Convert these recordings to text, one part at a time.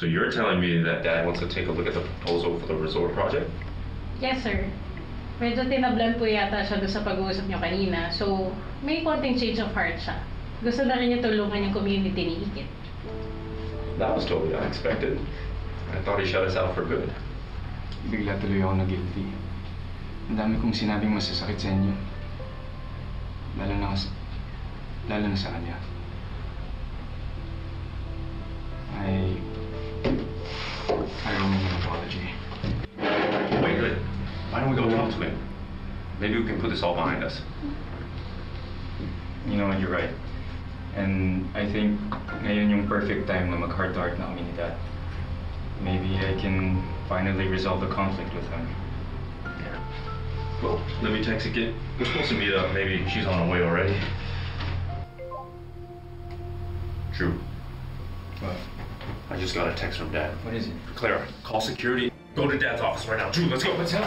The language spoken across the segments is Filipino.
So you're telling me that Dad wants to take a look at the proposal for the resort project? Yes, sir. Medyo tinablan po yata siya doon sa pag-uusap niyo kanina. So, may konting change of heart siya. Gusto na rin niya tulungan yung community ni Ikit. That was totally unexpected. I thought he shut us out for good. Bigla tuloy ako na-guilty. Ang dami kong sinabing masasakit sa inyo. Lalo na sa kanya. I owe him an apology. Wait, good. Why don't we go talk to him? Maybe we can put this all behind us. You know what, you're right. And I think ngayon yung perfect time na mag-heart-to-heart na kami ni Dad. Maybe I can finally resolve the conflict with him. Yeah. Well, let me text Ikit. We're supposed to meet up. Maybe she's on her way already. True. What? I just got a text from Dad. What is it? Clara, call security. Go to Dad's office right now. Drew, let's go. Let's help.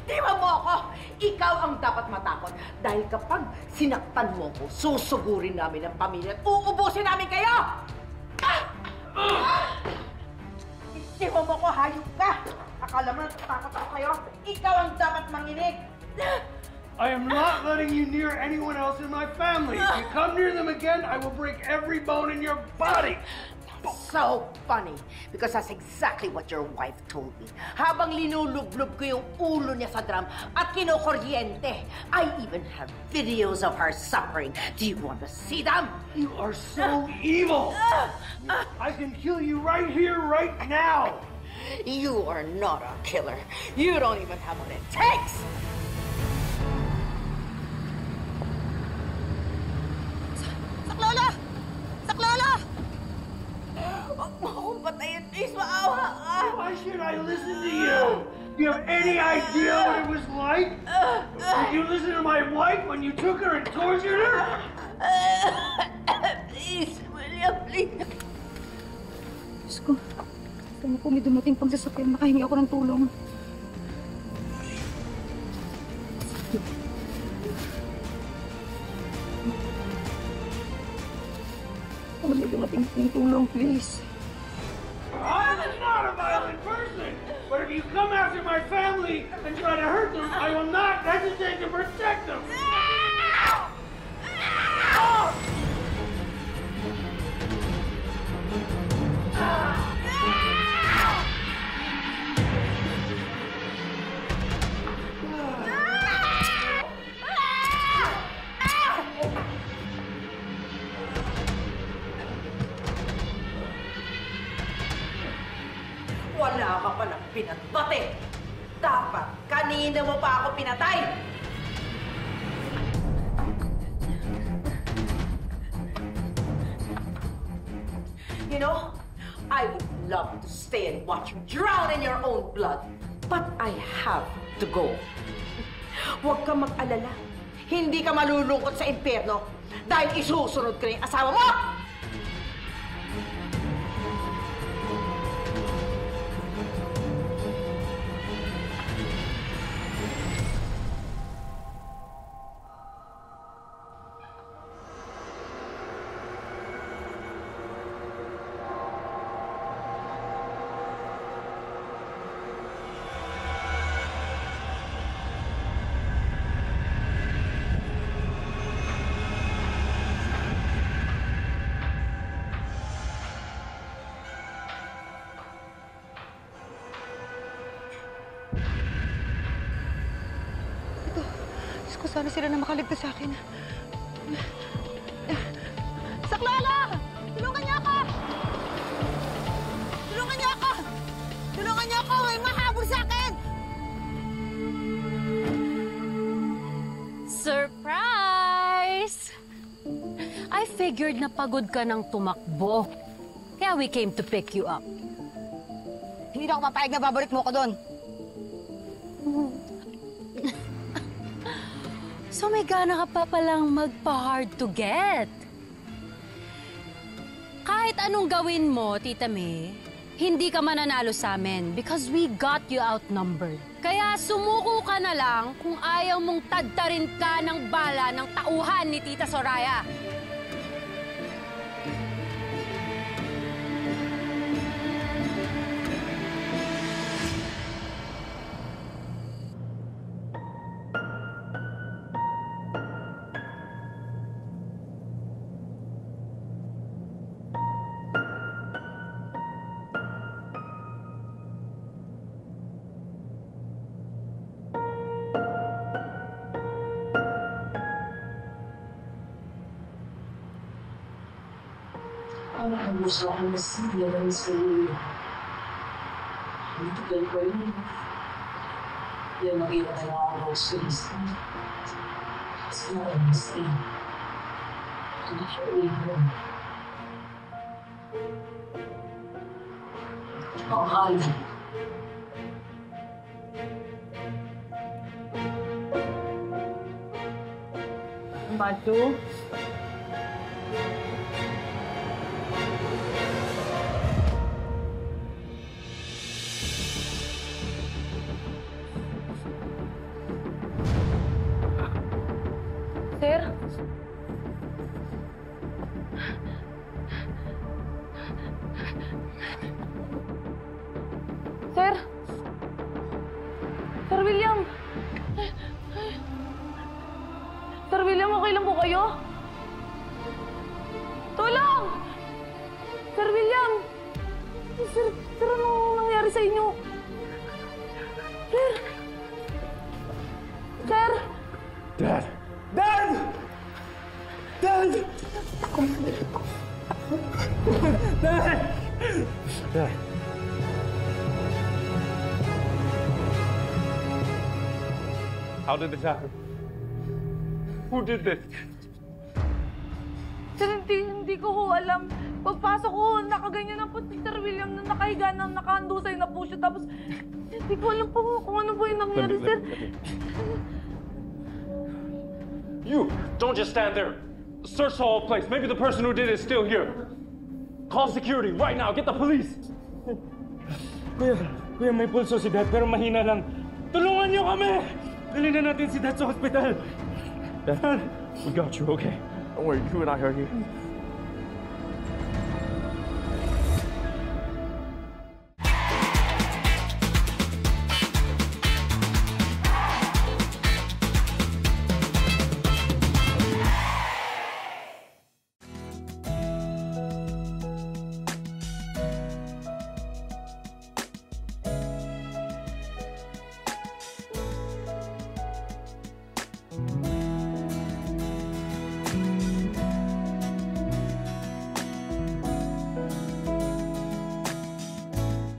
Di ba mo ako? Ikaw ang dapat matakot. Dahil kapag sinaktan mo ko, susugurin namin ang pamilya at uubusin namin kayo! Di ba mo ko? Hayop ka! Akala mo natatakot ako kayo? Ikaw ang dapat manginig! I am not letting you near anyone else in my family. If you come near them again, I will break every bone in your body. So funny, because that's exactly what your wife told me. Habang linulublob ko yung ulo niya sa drum at kinukuryente, I even have videos of her suffering. Do you want to see them? You are so evil. I can kill you right here, right now. You are not a killer. You don't even have what it takes. Saklolo! Saklolo! Huwag mo akong patayin, please. Maawa ka. Why should I listen to you? Do you have any idea what it was like? Did you listen to my wife when you took her and tortured her? Please, William, please. Diyos ko, kaya po may dumating pagsasakyan, makahingi ako ng tulong. May dumating ng tulong, please. I'm not a violent person, but if you come after my family and try to hurt them, I will not hesitate to protect them. Wala ka palang pinatbate. Dapat kanina mo pa ako pinatay. You know, I would love to stay and watch you drown in your own blood. But I have to go. Huwag kang mag-alala. Hindi ka malulungkot sa impyerno dahil isusunod ko na yung asawa mo! Sana sila na makaligtas sa akin. Saklolo! Tulungan niyo ako! Tulungan niyo ako! Tulungan niyo ako! May mahabol sa akin! Surprise! I figured na pagod ka ng tumakbo. Kaya we came to pick you up. Hindi na ako mapayag na babalik mo ko doon. So may gana ka pa palang magpa-hard to get. Kahit anong gawin mo, Tita May, hindi ka mananalo sa amin because we got you outnumbered. Kaya sumuko ka na lang kung ayaw mong tadtarin ka ng bala ng tauhan ni Tita Soraya. mo siya ang masigla ng sarili. Hindi tagal pa yun. Yan nakita na lang ako sa lista. Kasi na ang lista. Hindi siya ulit. Ang hali. Batu? Sir? Sir? Sir William? Sir William, okay lang po kayo? Tulong! Sir William! Sir, ano nangyari sa inyo? Sir! Sir! Dad! Dad! Dad! Dad! Dad! How did this happen? Who did this? Sir, hindi ko ho alam. Pagpasok ko, nakaganyan na po si Sir William na nakahiga na nakahandusay na po siya. Tapos, hindi ko alam po kung ano po yung nangyari, sir. You, don't just stand there. Search the whole place. Maybe the person who did it is still here. Call security right now. Get the police. Kuya, may pulso si Dad pero mahina lang. Tulungan niyo kami! Dali na natin si Dad sa hospital. Dad, we got you, okay? Don't worry, you and I are here.